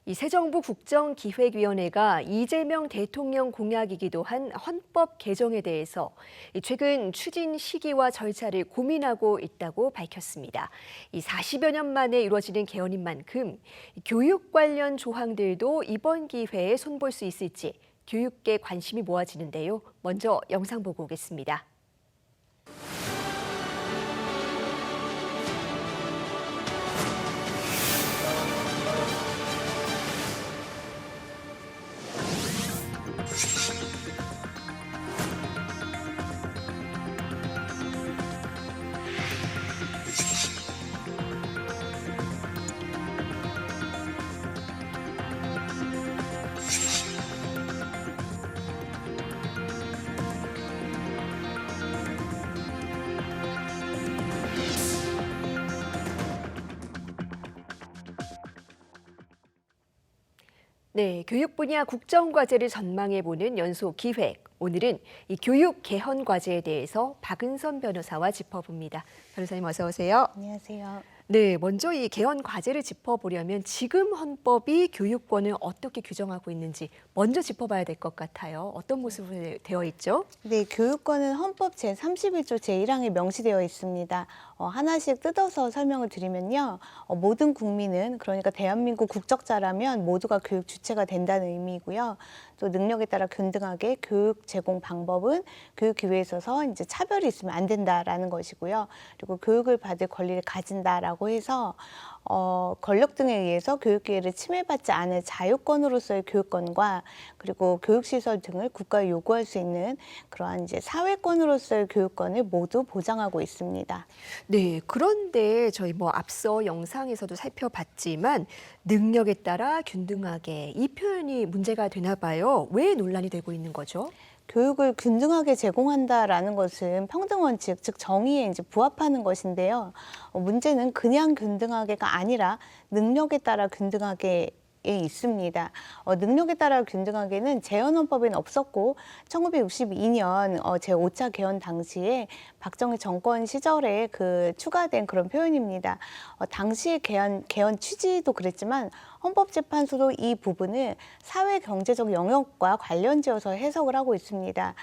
이 새 정부 국정기획위원회가 이재명 대통령 공약이기도 한 헌법 개정에 대해서 최근 추진 시기와 절차를 고민하고 있다고 밝혔습니다. 이 40여 년 만에 이루어지는 개헌인 만큼 교육 관련 조항들도 이번 기회에 손볼 수 있을지 교육계 관심이 모아지는데요. 먼저 영상 보고 오겠습니다. 네, 교육 분야 국정과제를 전망해보는 연소 기획. 오늘은 이 교육 개헌 과제에 대해서 박은선 변호사와 짚어봅니다. 변호사님 어서 오세요. 안녕하세요. 네, 먼저 이 개헌 과제를 짚어보려면 지금 헌법이 교육권을 어떻게 규정하고 있는지 먼저 짚어봐야 될 것 같아요. 어떤 모습으로 되어 있죠? 네, 교육권은 헌법 제31조 제1항에 명시되어 있습니다. 하나씩 뜯어서 설명을 드리면요. 모든 국민은, 그러니까 대한민국 국적자라면 모두가 교육 주체가 된다는 의미이고요. 또 능력에 따라 균등하게 교육 제공 방법은 교육 기회에 있어서 이제 차별이 있으면 안 된다라는 것이고요. 그리고 교육을 받을 권리를 가진다라고 해서 권력 등에 의해서 교육 기회를 침해받지 않을 자유권으로서의 교육권과 그리고 교육시설 등을 국가에 요구할 수 있는 그러한 이제 사회권으로서의 교육권을 모두 보장하고 있습니다. 네, 그런데 저희 앞서 영상에서도 살펴봤지만 능력에 따라 균등하게 이 표현이 문제가 되나 봐요. 왜 논란이 되고 있는 거죠? 교육을 균등하게 제공한다라는 것은 평등 원칙, 즉 정의에 이제 부합하는 것인데요. 문제는 그냥 균등하게가 아니라 능력에 따라 균등하게 있습니다. 능력에 따라 균등하게는 재헌헌법에는 없었고 1962년 제5차 개헌 당시에 박정희 정권 시절에 추가된 그런 표현입니다. 당시의 개헌 취지도 그랬지만 헌법재판소도 이 부분을 사회 경제적 영역과 관련지어서 해석을 하고 있습니다.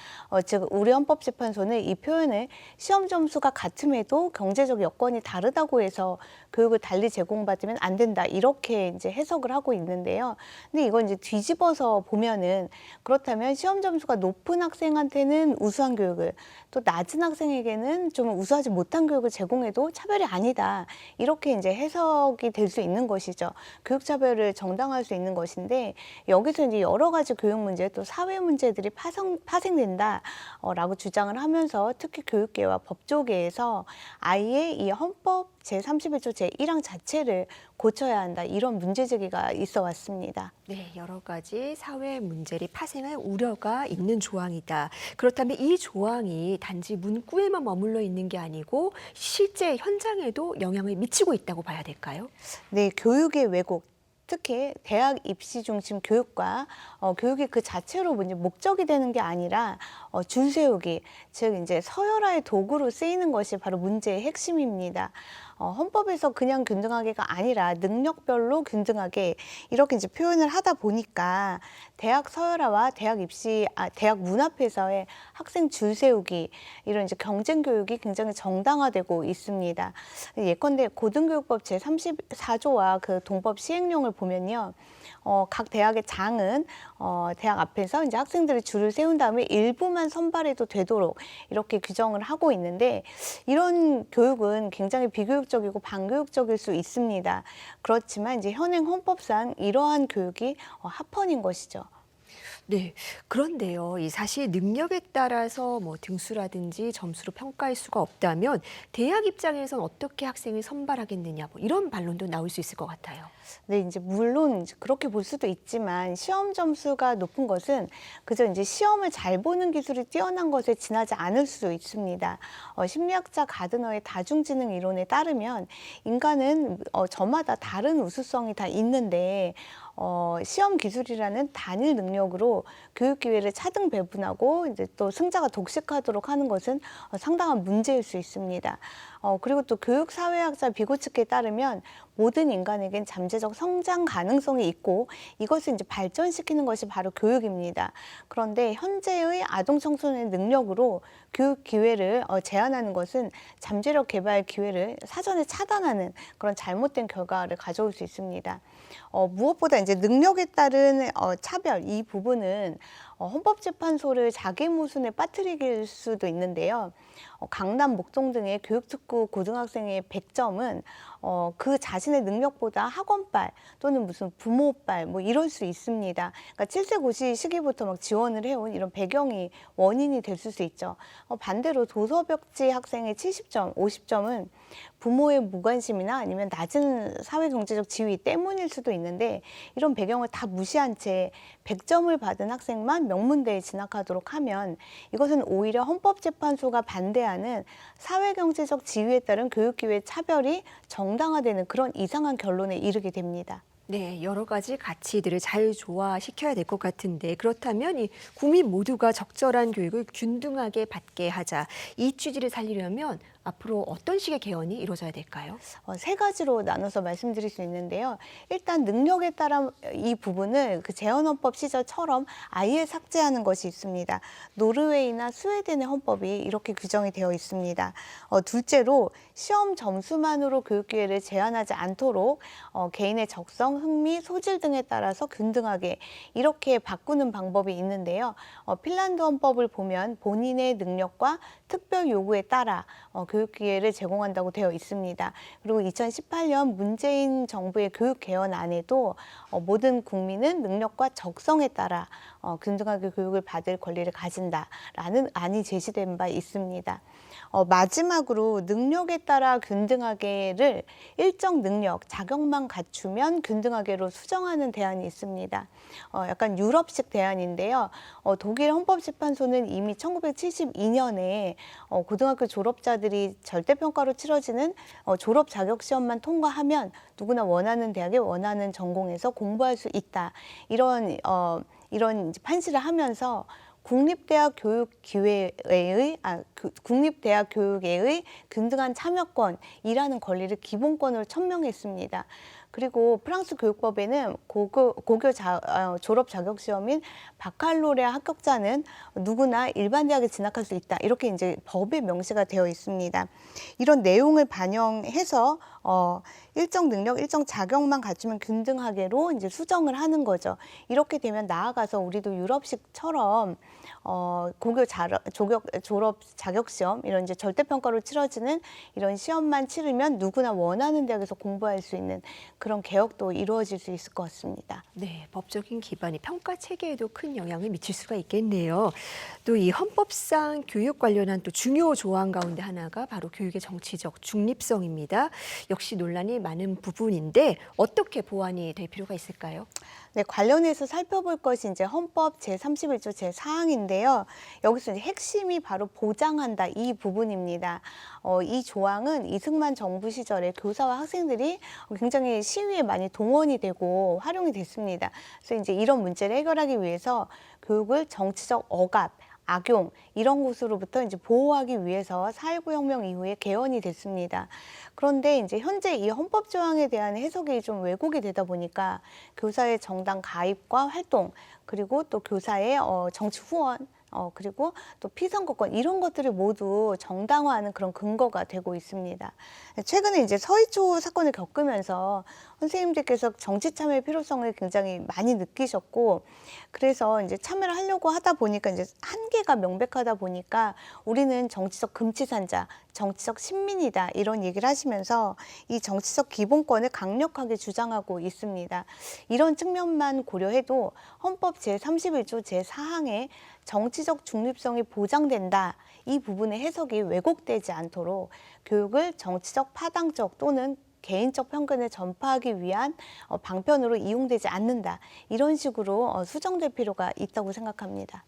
즉 우리 헌법재판소는 이 표현을 시험 점수가 같음에도 경제적 여건이 다르다고 해서 교육을 달리 제공받으면 안 된다 이렇게 이제 해석을 하고 있는데요. 근데 이건 이제 뒤집어서 보면은 그렇다면 시험 점수가 높은 학생한테는 우수한 교육을 또 낮은 학생에게는 좀 우수하지 못한 교육을 제공해도 차별이 아니다 이렇게 이제 해석이 될 수 있는 것이죠. 교육 차별을 정당화할 수 있는 것인데 여기서 이제 여러 가지 교육 문제 또 사회 문제들이 파생된다라고 주장을 하면서 특히 교육계와 법조계에서 아예 이 헌법 제31조 제1항 자체를 고쳐야 한다 이런 문제 제기가 있어 왔습니다. 네, 여러 가지 사회 문제를 파생할 우려가 있는 조항이다. 그렇다면 이 조항이 단지 문구에만 머물러 있는 게 아니고 실제 현장에도 영향을 미치고 있다고 봐야 될까요? 네, 교육의 왜곡. 특히 대학 입시 중심 교육과 교육이 그 자체로 이제 목적이 되는 게 아니라 줄 세우기, 즉 이제 서열화의 도구로 쓰이는 것이 바로 문제의 핵심입니다. 헌법에서 그냥 균등하게가 아니라 능력별로 균등하게 이렇게 이제 표현을 하다 보니까 대학 서열화와 대학 문 앞에서의 학생 줄 세우기 이런 이제 경쟁 교육이 굉장히 정당화되고 있습니다. 예컨대 고등교육법 제34조와 그 동법 시행령을 보면요. 각 대학의 장은 대학 앞에서 이제 학생들이 줄을 세운 다음에 일부만 선발해도 되도록 이렇게 규정을 하고 있는데 이런 교육은 굉장히 비교육적이고 반교육적일 수 있습니다. 그렇지만 이제 현행 헌법상 이러한 교육이 합헌인 것이죠. 네, 그런데요. 사실 능력에 따라서 등수라든지 점수로 평가할 수가 없다면 대학 입장에선 어떻게 학생을 선발하겠느냐 이런 반론도 나올 수 있을 것 같아요. 네, 이제 물론 그렇게 볼 수도 있지만 시험 점수가 높은 것은 그저 이제 시험을 잘 보는 기술이 뛰어난 것에 지나지 않을 수도 있습니다. 심리학자 가드너의 다중지능 이론에 따르면 인간은 저마다 다른 우수성이 다 있는데 시험 기술이라는 단일 능력으로 교육 기회를 차등 배분하고 이제 또 승자가 독식하도록 하는 것은 상당한 문제일 수 있습니다. 그리고 또 교육사회학자 비고츠케에 따르면 모든 인간에겐 잠재적 성장 가능성이 있고 이것을 이제 발전시키는 것이 바로 교육입니다. 그런데 현재의 아동 청소년의 능력으로 교육 기회를 제한하는 것은 잠재력 개발 기회를 사전에 차단하는 그런 잘못된 결과를 가져올 수 있습니다. 무엇보다 이제 능력에 따른 차별 이 부분은 헌법재판소를 자기 모순에 빠뜨릴 수도 있는데요. 강남, 목동 등의 교육특구 고등학생의 100점은 그 자신의 능력보다 학원빨 또는 무슨 부모빨 뭐 이럴 수 있습니다. 그러니까 7세 고시 시기부터 막 지원을 해온 이런 배경이 원인이 될 수 있죠. 반대로 도서벽지 학생의 70점, 50점은 부모의 무관심이나 아니면 낮은 사회경제적 지위 때문일 수도 있는데 이런 배경을 다 무시한 채 100점을 받은 학생만 명문대에 진학하도록 하면 이것은 오히려 헌법재판소가 반대하는 사회경제적 지위에 따른 교육기회 차별이 정당화되는 그런 이상한 결론에 이르게 됩니다. 네, 여러 가지 가치들을 잘 조화시켜야 될 것 같은데 그렇다면 이 국민 모두가 적절한 교육을 균등하게 받게 하자. 이 취지를 살리려면 앞으로 어떤 식의 개헌이 이루어져야 될까요? 세 가지로 나눠서 말씀드릴 수 있는데요. 일단 능력에 따라 이 부분을 그 재헌헌법 시절처럼 아예 삭제하는 것이 있습니다. 노르웨이나 스웨덴의 헌법이 이렇게 규정이 되어 있습니다. 둘째로 시험 점수만으로 교육 기회를 제한하지 않도록 개인의 적성, 흥미, 소질 등에 따라서 균등하게 이렇게 바꾸는 방법이 있는데요. 핀란드 헌법을 보면 본인의 능력과 특별 요구에 따라 교육 기회를 제공한다고 되어 있습니다. 그리고 2018년 문재인 정부의 교육 개헌안에도 모든 국민은 능력과 적성에 따라 균등하게 교육을 받을 권리를 가진다라는 안이 제시된 바 있습니다. 마지막으로 능력에 따라 균등하게를 일정 능력, 자격만 갖추면 균등하게로 수정하는 대안이 있습니다. 약간 유럽식 대안인데요. 독일 헌법재판소는 이미 1972년에 고등학교 졸업자들이 절대평가로 치러지는 졸업 자격시험만 통과하면 누구나 원하는 대학에 원하는 전공에서 공부할 수 있다. 이런 판시를 하면서 국립대학 교육계의 균등한 참여권이라는 권리를 기본권으로 천명했습니다. 그리고 프랑스 교육법에는 졸업 자격 시험인 바칼로레아 합격자는 누구나 일반 대학에 진학할 수 있다. 이렇게 이제 법에 명시가 되어 있습니다. 이런 내용을 반영해서 일정 능력, 일정 자격만 갖추면 균등하게로 이제 수정을 하는 거죠. 이렇게 되면 나아가서 우리도 유럽식처럼 졸업 자격 시험 이런 이제 절대평가로 치러지는 이런 시험만 치르면 누구나 원하는 대학에서 공부할 수 있는 그런 개혁도 이루어질 수 있을 것 같습니다. 네, 법적인 기반이 평가 체계에도 큰 영향을 미칠 수가 있겠네요. 또 이 헌법상 교육 관련한 또 중요 조항 가운데 하나가 바로 교육의 정치적 중립성입니다. 역시 논란이 많은 부분인데 어떻게 보완이 될 필요가 있을까요? 네, 관련해서 살펴볼 것이 이제 헌법 제31조 제4항인데요. 여기서 이제 핵심이 바로 보장한다 이 부분입니다. 이 조항은 이승만 정부 시절에 교사와 학생들이 굉장히 시위에 많이 동원이 되고 활용이 됐습니다. 그래서 이제 이런 문제를 해결하기 위해서 교육을 정치적 억압, 악용 이런 곳으로부터 이제 보호하기 위해서 4.19 혁명 이후에 개헌이 됐습니다. 그런데 이제 현재 이 헌법 조항에 대한 해석이 좀 왜곡이 되다 보니까 교사의 정당 가입과 활동 그리고 또 교사의 정치 후원 그리고 또 피선거권 이런 것들을 모두 정당화하는 그런 근거가 되고 있습니다. 최근에 이제 서희초 사건을 겪으면서 선생님들께서 정치 참여의 필요성을 굉장히 많이 느끼셨고 그래서 이제 참여를 하려고 하다 보니까 이제 한계가 명백하다 보니까 우리는 정치적 금치산자, 정치적 신민이다 이런 얘기를 하시면서 이 정치적 기본권을 강력하게 주장하고 있습니다. 이런 측면만 고려해도 헌법 제31조 제4항에 정치적 중립성이 보장된다. 이 부분의 해석이 왜곡되지 않도록 교육을 정치적 파당적 또는 개인적 편견을 전파하기 위한 방편으로 이용되지 않는다. 이런 식으로 수정될 필요가 있다고 생각합니다.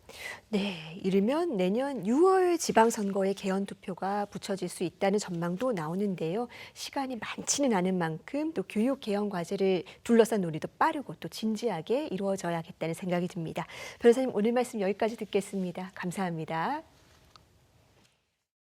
네, 이르면 내년 6월 지방선거에 개헌 투표가 붙여질 수 있다는 전망도 나오는데요. 시간이 많지는 않은 만큼 또 교육 개헌 과제를 둘러싼 논의도 빠르고 또 진지하게 이루어져야겠다는 생각이 듭니다. 변호사님 오늘 말씀 여기까지 듣겠습니다. 감사합니다.